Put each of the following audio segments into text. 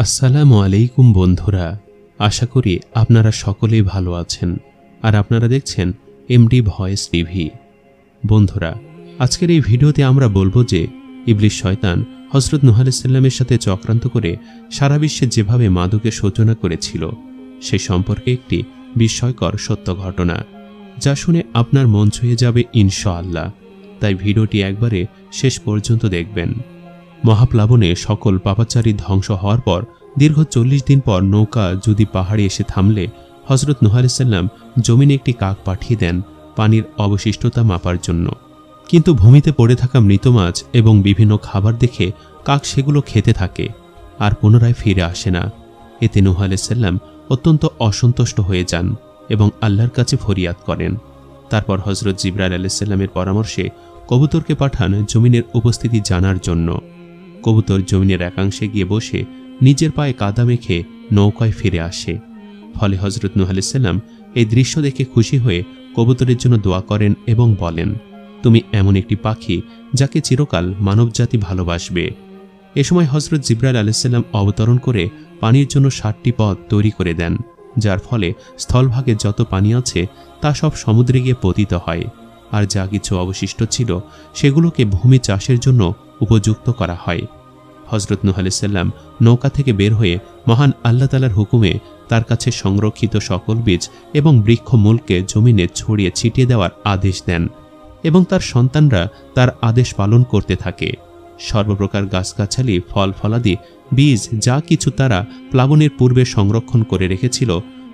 আসসালামু আলাইকুম বন্ধুরা, আশা করি আপনারা সকলেই ভালো আছেন আর আপনারা দেখছেন এমডি ভয়েস টিভি। বন্ধুরা, আজকের এই ভিডিওতে আমরা বলবো যে ইবলিস শয়তান হযরত নূহ আলাইহিস সালামের সাথে চক্রান্ত করে সারা বিশ্বে যেভাবে মাদকের সূচনা করেছিল সেই সম্পর্কে একটি বিস্ময়কর সত্য ঘটনা, যা শুনে আপনার মন ছুঁয়ে যাবে ইনশাআল্লাহ। তাই ভিডিওটি একবারে শেষ পর্যন্ত দেখবেন। মহাপ্লাবনে সকল পাপাচারী ধ্বংস হওয়ার পর দীর্ঘ 40 দিন পর নৌকা যদি পাহাড়ে এসে থামলে হযরত নূহ আলাইহিস সালাম জমিনে একটি কাক পাঠিয়ে দেন পানির অবশিষ্টতা মাপার জন্য। কিন্তু ভূমিতে পড়ে থাকা মৃত মাছ এবং বিভিন্ন খাবার দেখে কাক সেগুলো খেতে থাকে আর পুনরায় ফিরে আসে না। এতে নূহ আলাইহিস সালাম অত্যন্ত অসন্তুষ্ট হয়ে যান এবং আল্লাহর কাছে ফরিয়াদ করেন। তারপর হযরত জিবরাইল আলাইহিস সালামের পরামর্শে কবুতরকে পাঠান জমিনের উপস্থিতি জানার জন্য। কবুতর জমিনের একাংশে গিয়ে বসে নিজের পায়ে কাদা মেখে নৌকায় ফিরে আসে। ফলে হযরত নূহ আলাইহিস সালাম এই দৃশ্য দেখে খুশি হয়ে কবুতরের জন্য দোয়া করেন এবং বলেন, তুমি এমন একটি পাখি যাকে চিরকাল মানবজাতি ভালোবাসবে। এ সময় হযরত জিবরাইল আলাইহিস সালাম অবতরণ করে পানির জন্য 7টি পথ তৈরি করে দেন, যার ফলে স্থলভাগে যত পানি আছে তা সব সমুদ্রে গিয়ে পতিত হয়, আর যা কিছু অবশিষ্ট ছিল সেগুলোকে ভূমি চাষের জন্য উপযুক্ত করা হয়। হযরত নূহ আলাইহিস সালাম নৌকা থেকে বের হয়ে মহান আল্লাহ তাআলার হুকুমে তার কাছে সংরক্ষিত সকল বীজ এবং বৃক্ষমূলকে জমিনে ছড়িয়ে ছিটিয়ে দেওয়ার আদেশ দেন এবং তার সন্তানরা তার আদেশ পালন করতে থাকে। সর্বপ্রকার গাছগাছালি, ফল ফলাদি, বীজ যা কিছু তারা প্লাবনের পূর্বে সংরক্ষণ করে রেখেছিল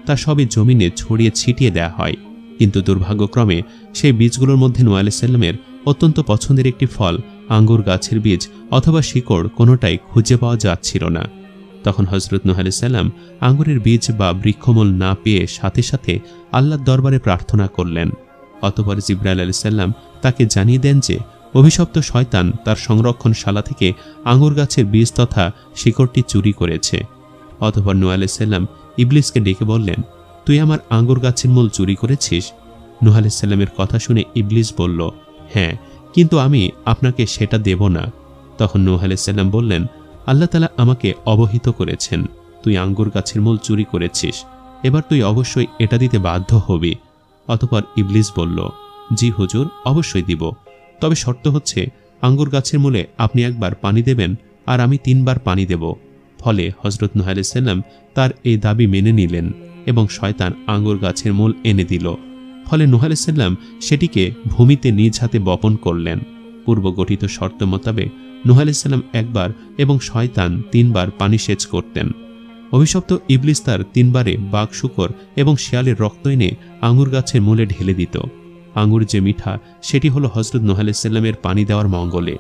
তা সবই জমিনে ছড়িয়ে ছিটিয়ে দেয়া হয়। কিন্তু দুর্ভাগ্যক্রমে সেই বীজগুলোর মধ্যে নূহ আলাইহিস সালামের অত্যন্ত পছন্দের একটি ফল, আঙ্গুর গাছের বীজ অথবা শিকড়, কোনোটাই খুঁজে পাওয়া যাচ্ছিল না। তখন হযরত নূহ আলাইহিস সালাম আঙ্গুরের বীজ বা বৃক্ষমূল না পেয়ে সাথে সাথে আল্লাহর দরবারে প্রার্থনা করলেন। অতঃপর জিবরাইল আলাইহিস সালাম তাকে জানিয়ে দেন যে অভিশপ্ত শয়তান তার সংরক্ষণশালা থেকে আঙ্গুর গাছের বীজ তথা শিকড়টি চুরি করেছে। অতঃপর নূহ আলাইহিস সালাম ইবলিসকে ডেকে বললেন, তুই আমার আঙ্গুর গাছের মূল চুরি করেছিস? নূহ আলাইহিস সালামের কথা শুনে ইবলিস বলল, হ্যাঁ, কিন্তু আমি আপনাকে সেটা দেব না। তখন নূহ আলাইহিস সালাম বললেন, আল্লাহ তাআলা আমাকে অবহিত করেছেন তুই আঙ্গুর গাছের মূল চুরি করেছিস, এবার তুই অবশ্যই এটা দিতে বাধ্য হবি। অতঃপর ইবলিস বলল, জি হুজুর, অবশ্যই দিব, তবে শর্ত হচ্ছে আঙ্গুর গাছের মূলে আপনি একবার পানি দেবেন আর আমি 3 বার পানি দেব। ফলে হযরত নূহ আলাইহিস সালাম তার এই দাবি মেনে নিলেন এবং শয়তান আঙ্গুর গাছের মূল এনে দিল। ফলে নূহ আলাইহিস সালাম সেটিকে ভূমিতে নিজ হাতে বপন করলেন। পূর্ব গঠিত শর্ত মোতাবেক নূহ আলাইহিস সালাম একবার এবং শয়তান 3 বার পানি সেচ করতেন। অভিশপ্ত ইবলিস তার 3 বারে বাঘ, শূকর এবং শিয়ালের রক্ত এনে আঙ্গুর গাছের মূলে ঢেলে দিত। আঙ্গুর যে মিঠা সেটি হলো হযরত নূহ আলাইহিস সালামের পানি দেওয়ার মঙ্গলে,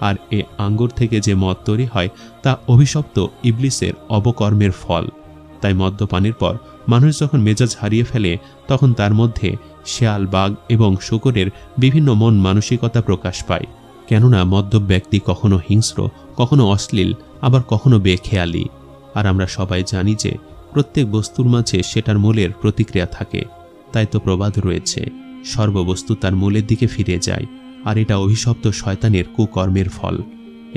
আর এ আঙ্গুর থেকে যে মদ তৈরি হয় তা অভিশপ্ত ইবলিসের অবকর্মের ফল। তাই মদ্যপানের পর মানুষ যখন মেজাজ হারিয়ে ফেলে তখন তার মধ্যে শিয়াল, বাঘ এবং শূকরের বিভিন্ন মন মানসিকতা প্রকাশ পায়। কেননা মদ্য ব্যক্তি কখনো হিংস্র, কখনো অশ্লীল, আবার কখনো বেখেয়ালি। আর আমরা সবাই জানি যে প্রত্যেক বস্তুর মাঝে সেটার মূলের প্রতিক্রিয়া থাকে। তাই তো প্রবাদ রয়েছে, সর্ববস্তু তার মূলের দিকে ফিরে যায়, আর এটা অভিশপ্ত শয়তানের কুকর্মের ফল।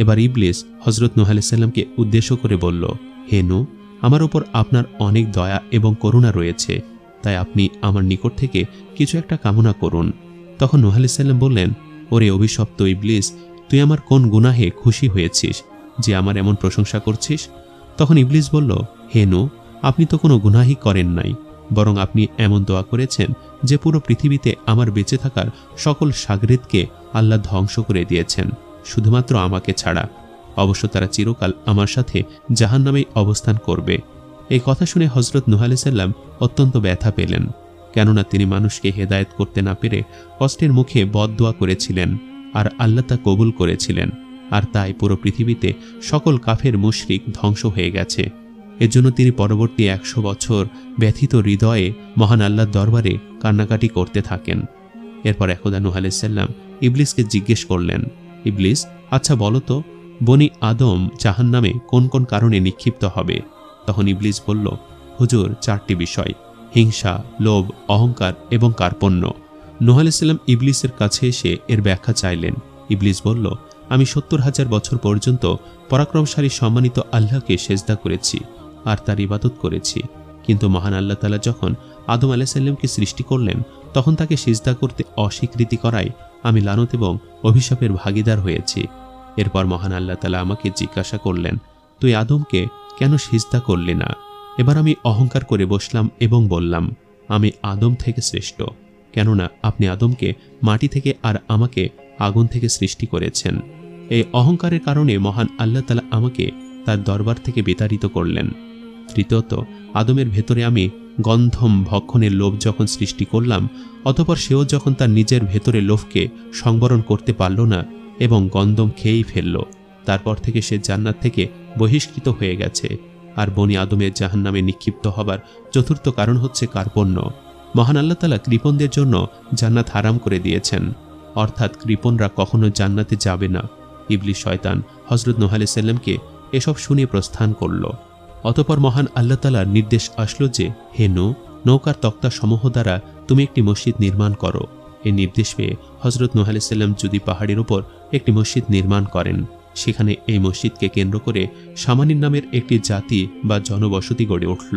এবার ইবলিস হযরত নূহ আলাইহিস সালামকে উদ্দেশ্য করে বলল, হে নূহ, আমার উপর আপনার অনেক দয়া এবং করুণা রয়েছে, তাই আপনি আমার নিকট থেকে কিছু একটা কামনা করুন। তখন নূহ আলাইহিস সালাম বললেন, ওরে অভিশপ্ত ইবলিস, তুই আমার কোন গুনাহে খুশি হয়েছিস যে আমার এমন প্রশংসা করছিস? তখন ইবলিস বলল, হে নূহ, আপনি তো কোনো গুনাহই করেন নাই, বরং আপনি এমন দোয়া করেছেন যে পুরো পৃথিবীতে আমার বেঁচে থাকার সকল শাগরিদকে আল্লাহ ধ্বংস করে দিয়েছেন, শুধুমাত্র আমাকে ছাড়া। অবশ্য তারা চিরকাল আমার সাথে জাহান্নামেই অবস্থান করবে। এই কথা শুনে হযরত নূহ আলাইহিস সালাম অত্যন্ত ব্যথা পেলেন, কেননা তিনি মানুষকে হেদায়েত করতে না পেরে কষ্টের মুখে বদদোয়া করেছিলেন, আর আল্লাহ তা কবুল করেছিলেন। আর তাই পুরো পৃথিবীতে সকল কাফের মুশরিক ধ্বংস হয়ে গেছে। এজন্য তিনি পরবর্তী 100 বছর ব্যথিত হৃদয়ে মহান আল্লাহর দরবারে কান্নাকাটি করতে থাকেন। এরপর একদা নূহ আলাইহিস সালাম ইবলিসকে জিজ্ঞেস করলেন, ইবলিস, আচ্ছা বলো তো, বনি আদম জাহান্নামে কোন কোন কারণে নিক্ষিপ্ত হবে? তখন ইবলিস বলল, হুজুর, 4টি বিষয়: হিংসা, লোভ, অহংকার এবং কার্পণ্য। নূহ আলাইহিস সালাম ইবলিসের কাছে এসে এর ব্যাখ্যা চাইলেন। ইবলিস বলল, আমি 70,000 বছর পর্যন্ত পরাক্রমশালী সম্মানিত আল্লাহকে সেজদা করেছি আর তার ইবাদত করেছি, কিন্তু মহান আল্লাহ তাআলা যখন আদম আলাইহিস সালামকে সৃষ্টি করলেন তখন তাকে সিজদা করতে অস্বীকৃতি করায় আমি লানত এবং অভিশাপের ভাগীদার হয়েছি। এরপর মহান আল্লাহ তাআলা আমাকে জিজ্ঞাসা করলেন, তুই আদমকে কেন সিজদা করলি না? এবার আমি অহংকার করে বসলাম এবং বললাম, আমি আদম থেকে শ্রেষ্ঠ, কেননা আপনি আদমকে মাটি থেকে আর আমাকে আগুন থেকে সৃষ্টি করেছেন। এই অহংকারের কারণে মহান আল্লাহ তাআলা আমাকে তার দরবার থেকে বিতাড়িত করলেন। তৃতীয়ত, আদমের ভেতরে আমি গন্ধম ভক্ষণের লোভ যখন সৃষ্টি করলাম, অতঃপর সেও যখন তার নিজের ভেতরে লোভকে সংবরণ করতে পারল না এবং গন্ধম খেয়েই ফেলল, তারপর থেকে সে জান্নাত থেকে বহিষ্কৃত হয়ে গেছে। আর বনি আদমের জাহান্নামে নিক্ষিপ্ত হবার চতুর্থ কারণ হচ্ছে কার্পণ্য। মহান আল্লাহ তাআলা কৃপণদের জন্য জান্নাত হারাম করে দিয়েছেন, অর্থাৎ কৃপণরা কখনো জান্নাতে যাবে না। ইবলিস শয়তান হযরত নূহ আলাইহিস সালামকে এসব শুনে প্রস্থান করল। অতঃপর মহান আল্লাহ তাআলার নির্দেশ আসলো যে, হে নূহ, নৌকার তক্তা সমূহ দ্বারা তুমি একটি মসজিদ নির্মাণ করো। এই নির্দেশ পেয়ে হযরত নূহ আলাইহিস সালাম যদি পাহাড়ের উপর একটি মসজিদ নির্মাণ করেন, সেখানে এই মসজিদকে কেন্দ্র করে সামানিন নামের একটি জাতি বা জনবসতি গড়ে উঠল।